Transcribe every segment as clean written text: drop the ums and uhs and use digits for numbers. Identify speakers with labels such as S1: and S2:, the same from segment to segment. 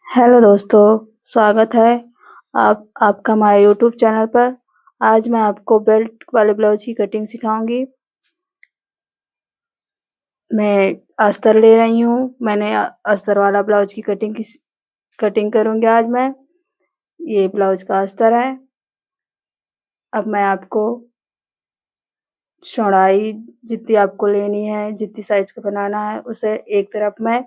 S1: Hello दोस्तों, स्वागत है आपका हमारे यूट्यूब चैनल पर। आज मैं आपको बेल्ट वाले ब्लाउज की कटिंग सिखाऊंगी। मैं अस्तर ले रही हूँ। मैंने अस्तर वाला ब्लाउज की कटिंग करूंगी आज मैं। ये ब्लाउज का अस्तर है। अब मैं आपको चौड़ाई जितनी आपको लेनी है, जितनी साइज का बनाना है, उसे एक तरफ मैं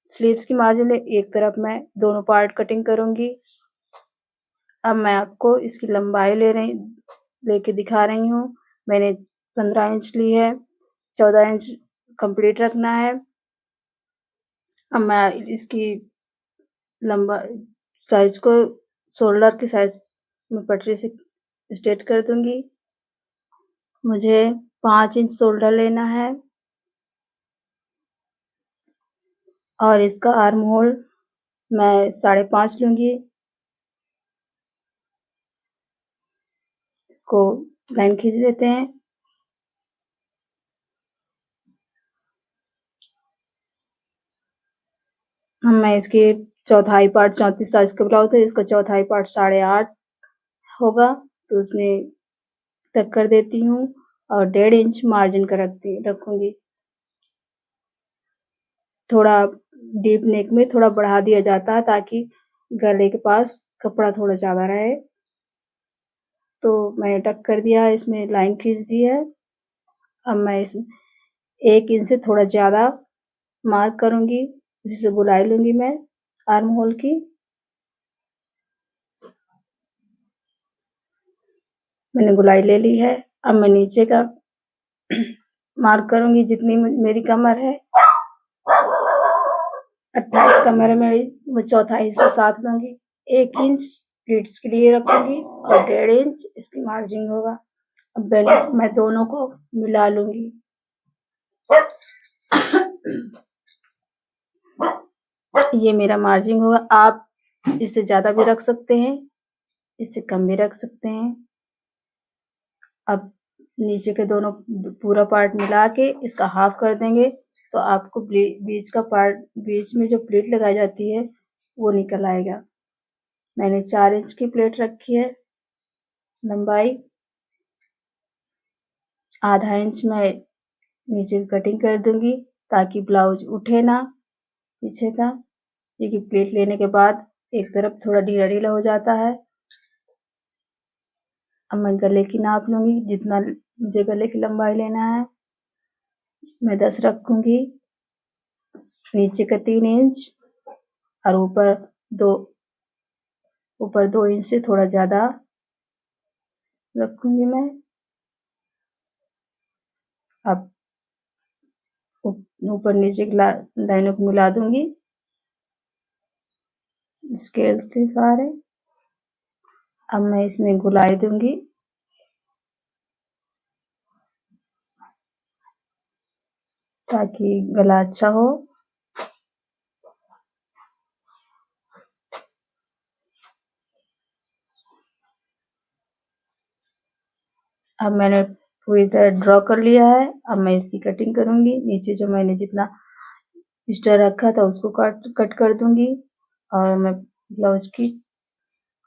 S1: स्लीव्स की मार्जिन एक तरफ मैं दोनों पार्ट कटिंग करूंगी। अब मैं आपको इसकी लंबाई लेके दिखा रही हूँ। मैंने 15 इंच ली है, 14 इंच कंप्लीट रखना है। अब मैं इसकी लंबा साइज को शोल्डर के साइज में पटरी से स्ट्रेट कर दूंगी। मुझे 5 इंच शोल्डर लेना है और इसका आर्म होल मैं 5.5 लूंगी। इसको लाइन खींच देते हैं। मैं इसकी चौथाई पार्ट 34 साइज का ब्लाउज है, इसका चौथाई पार्ट 8.5 होगा, तो उसमें टक कर देती हूँ और 1.5 इंच मार्जिन का रखूंगी। थोड़ा डीप नेक में थोड़ा बढ़ा दिया जाता है ताकि गले के पास कपड़ा थोड़ा ज्यादा रहे। तो मैंने टक कर दिया है, इसमें लाइन खींच दी है। अब मैं इस 1 इंच से थोड़ा ज्यादा मार्क करूंगी, जिसे बुलाई लूंगी मैं आर्म होल की। मैंने गुलाई ले ली है। अब मैं नीचे का मार्क करूंगी, जितनी मेरी कमर है 28 कमर है मेरी, वो चौथा हिस्सा 7 लूंगी। 1 इंच प्लीट्स के लिए रखूंगी और 1.5 इंच इसकी मार्जिन होगा। अब मैं दोनों को मिला लूंगी। ये मेरा मार्जिन होगा। आप इससे ज्यादा भी रख सकते हैं, इससे कम भी रख सकते हैं। अब नीचे के दोनों पूरा पार्ट मिला के इसका हाफ कर देंगे, तो आपको बीच का पार्ट, बीच में जो प्लेट लगाई जाती है वो निकल आएगा। मैंने 4 इंच की प्लेट रखी है लंबाई। आधा इंच मैं नीचे की कटिंग कर दूंगी ताकि ब्लाउज उठे ना पीछे का, क्योंकि प्लेट लेने के बाद एक तरफ थोड़ा ढीला ढीला हो जाता है। अब मैं गले की नाप लूंगी, जितना मुझे गले की लंबाई लेना है मैं 10 रखूंगी। नीचे का 3 इंच और ऊपर 2 इंच से थोड़ा ज्यादा रखूंगी मैं। अब ऊपर नीचे की लाइनों को मिला दूंगी स्केल के सहारे। अब मैं इसमें गुलाई दूंगी। ताकि गला अच्छा हो। अब मैंने पूरी तरह ड्रॉ कर लिया है। अब मैं इसकी कटिंग करूंगी। नीचे जो मैंने जितना एक्स्ट्रा रखा था उसको कट कर दूंगी और मैं ब्लाउज की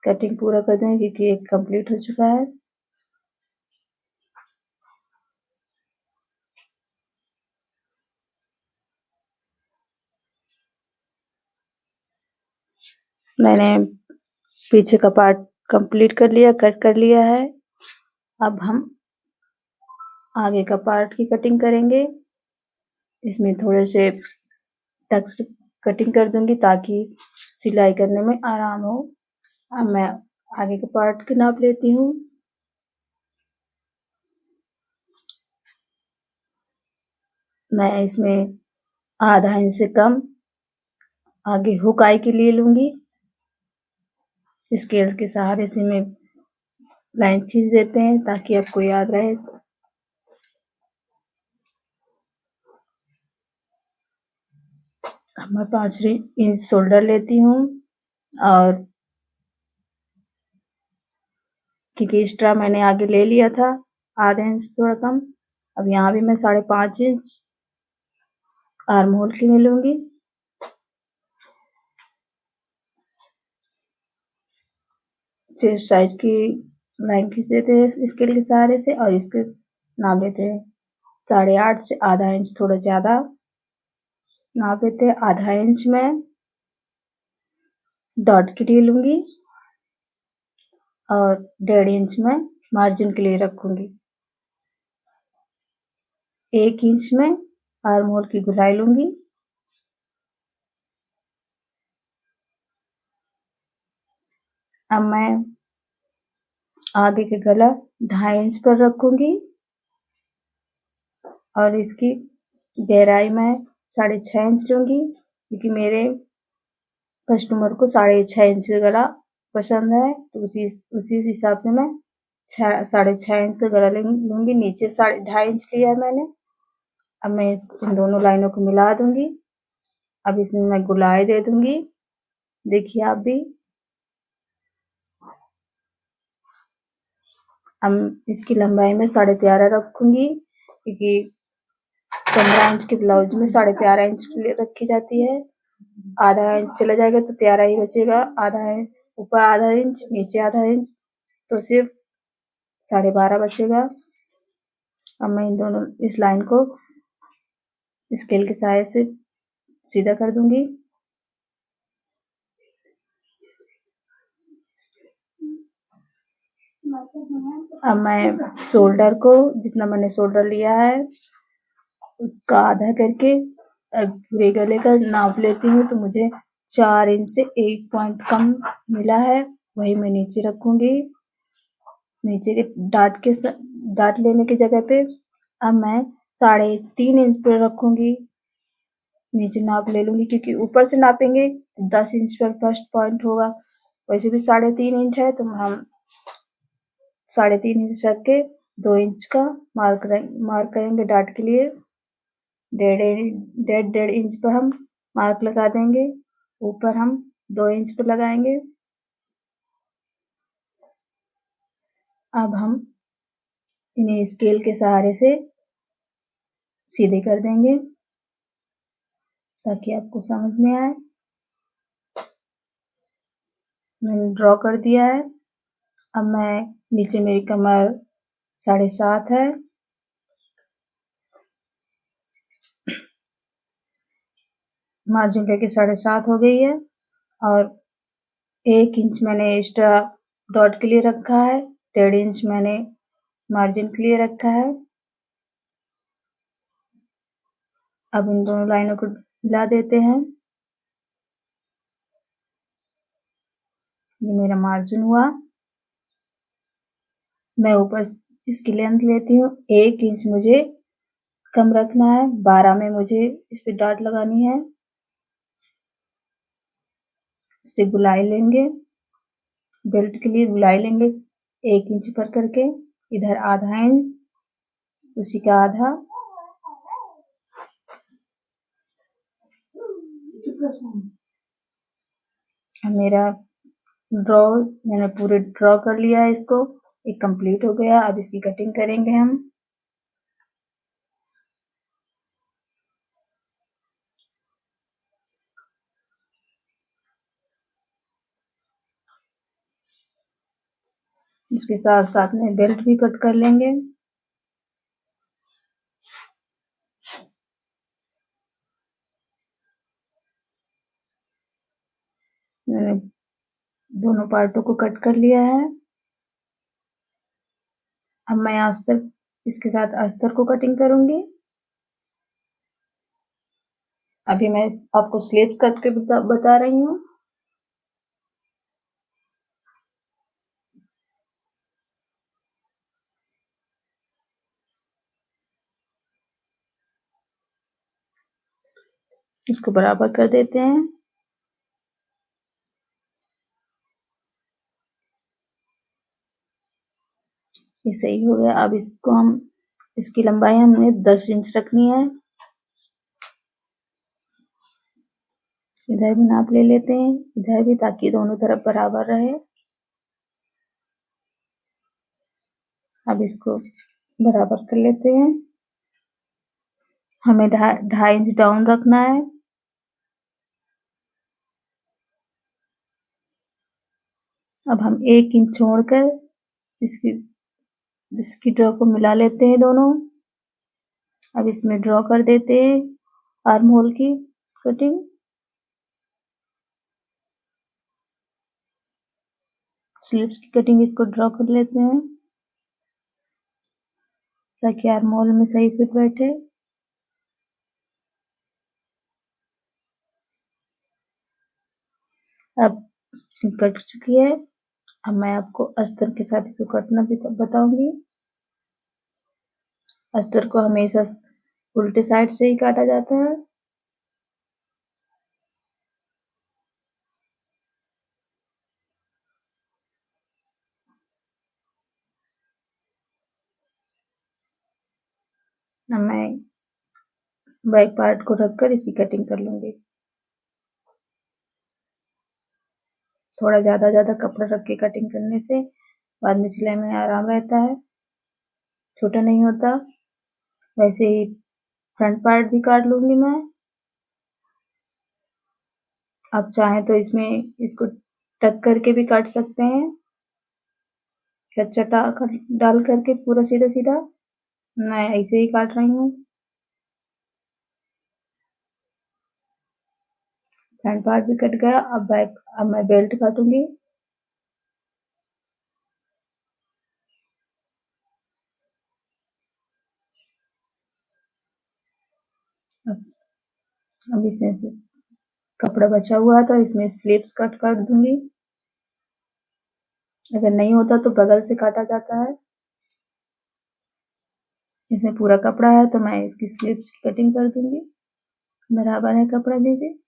S1: कटिंग पूरा कर दूंगी, क्योंकि एक कंप्लीट हो चुका है। मैंने पीछे का पार्ट कंप्लीट कर लिया, कट कर लिया है। अब हम आगे का पार्ट की कटिंग करेंगे। इसमें थोड़े से टक्स कटिंग कर दूंगी ताकि सिलाई करने में आराम हो। अब मैं आगे के पार्ट की नाप लेती हूँ। मैं इसमें आधा इंच से कम आगे हुक आई के लिए लूंगी। स्केल के सहारे से मैं लाइन खींच देते हैं ताकि आपको याद रहे। मैं 5 इंच शोल्डर लेती हूँ और क्योंकि एक्स्ट्रा मैंने आगे ले लिया था आधा इंच थोड़ा कम, अब यहाँ भी मैं 5.5 इंच आर्म होल के लिए लूंगी। चेस्ट साइज की लाइन खींच देते हैं स्केल के सहारे से और इसके नाप लेते हैं 8.5 से आधा इंच थोड़ा ज्यादा नाप लेते हैं। आधा इंच में डॉट के लिए लूंगी और 1.5 इंच में मार्जिन के लिए रखूंगी। 1 इंच में आर्म होल की गुलाई लूंगी। अब मैं आगे के गला 2.5 इंच पर रखूंगी और इसकी गहराई मैं 6.5 इंच लूंगी क्योंकि मेरे कस्टमर को 6.5 इंच का गला पसंद है, तो उसी हिसाब से मैं 6.5 इंच का गला लूंगी। नीचे 2.5 इंच लिया है मैंने। अब मैं इन दोनों लाइनों को मिला दूंगी। अब इसमें मैं गुलाई दे दूंगी, देखिए आप भी। अब इसकी लंबाई में 13.5 रखूंगी क्योंकि 15 इंच के ब्लाउज में 13.5 इंच रखी जाती है। आधा इंच चला जाएगा तो 13 ही बचेगा। आधा इंच ऊपर, आधा इंच नीचे, आधा इंच, तो सिर्फ 12.5 बचेगा। अब मैं इन दोनों इस लाइन को स्केल के सहारे से सीधा कर दूंगी। अब मैं शोल्डर को, जितना मैंने शोल्डर लिया है उसका आधा करके पूरे गले का नाप लेती हूँ, तो मुझे 4 इंच से 1 पॉइंट कम मिला है, वही मैं नीचे रखूंगी। नीचे के डाट लेने की जगह पे अब मैं 3.5 इंच पर रखूंगी। नीचे नाप ले लूंगी क्योंकि ऊपर से नापेंगे तो 10 इंच पर फर्स्ट पॉइंट होगा। वैसे भी 3.5 इंच है तो हम 3.5 इंच रख के 2 इंच का मार्क करेंगे डाट के लिए। 1.5 इंच पर हम मार्क लगा देंगे। ऊपर हम 2 इंच पर लगाएंगे। अब हम इन्हें स्केल के सहारे से सीधे कर देंगे ताकि आपको समझ में आए। मैंने ड्रॉ कर दिया है। अब मैं नीचे मेरी कमर 7.5 है, मार्जिन लेके 7.5 हो गई है और 1 इंच मैंने एक्स्ट्रा डॉट के लिए रखा है। 1.5 इंच मैंने मार्जिन के लिए रखा है। अब इन दोनों लाइनों को मिला देते हैं। ये मेरा मार्जिन हुआ। मैं ऊपर इसकी लेंथ लेती हूँ। 1 इंच मुझे कम रखना है। 12 में मुझे इस पे डॉट लगानी है। इससे गुलाई लेंगे, बेल्ट के लिए गुलाई लेंगे 1 इंच पर करके। इधर आधा इंच, उसी का आधा। मेरा मैंने पूरे ड्रॉ कर लिया है इसको। एक कंप्लीट हो गया। अब इसकी कटिंग करेंगे हम। इसके साथ साथ में बेल्ट भी कट कर लेंगे। मैंने दोनों पार्टों को कट कर लिया है। अब मैं अस्तर, इसके साथ अस्तर को कटिंग करूंगी। अभी मैं आपको स्लीव कट के बता रही हूँ। इसको बराबर कर देते हैं। ये सही हो गया। अब इसको हम, इसकी लंबाई हमें 10 इंच रखनी है। इधर भी नाप ले लेते हैं, इधर भी, ताकि दोनों तरफ बराबर रहे। अब इसको बराबर कर लेते हैं। हमें 2.5 इंच डाउन रखना है। अब हम 1 इंच छोड़कर इसकी ड्रॉ को मिला लेते हैं दोनों। अब इसमें ड्रॉ कर देते हैं आर्म होल की कटिंग। स्लीव्स की कटिंग इसको ड्रॉ कर लेते हैं ताकि आर्म होल में सही फिट बैठे। अब कट चुकी है। अब मैं आपको अस्तर के साथ इसको कटना भी बताऊंगी। अस्तर को हमेशा उल्टे साइड से ही काटा जाता है। अब मैं बैक पार्ट को रखकर इसकी कटिंग कर लूंगी। थोड़ा ज्यादा कपड़ा रख के कटिंग करने से बाद में सिलाई में आराम रहता है, छोटा नहीं होता। वैसे ही फ्रंट पार्ट भी काट लूंगी मैं। आप चाहें तो इसमें इसको टक करके भी काट सकते हैं, कच्चा डाल करके पूरा सीधा सीधा। मैं ऐसे ही काट रही हूँ। फ्रंट पार्ट भी कट गया। अब मैं बेल्ट काटूंगी। अब इसमें से कपड़ा बचा हुआ है तो इसमें स्लीव्स कट कर दूंगी। अगर नहीं होता तो बगल से काटा जाता है। इसमें पूरा कपड़ा है तो मैं इसकी स्लीव्स की कटिंग कर दूंगी। बराबर है कपड़ा दीजिए।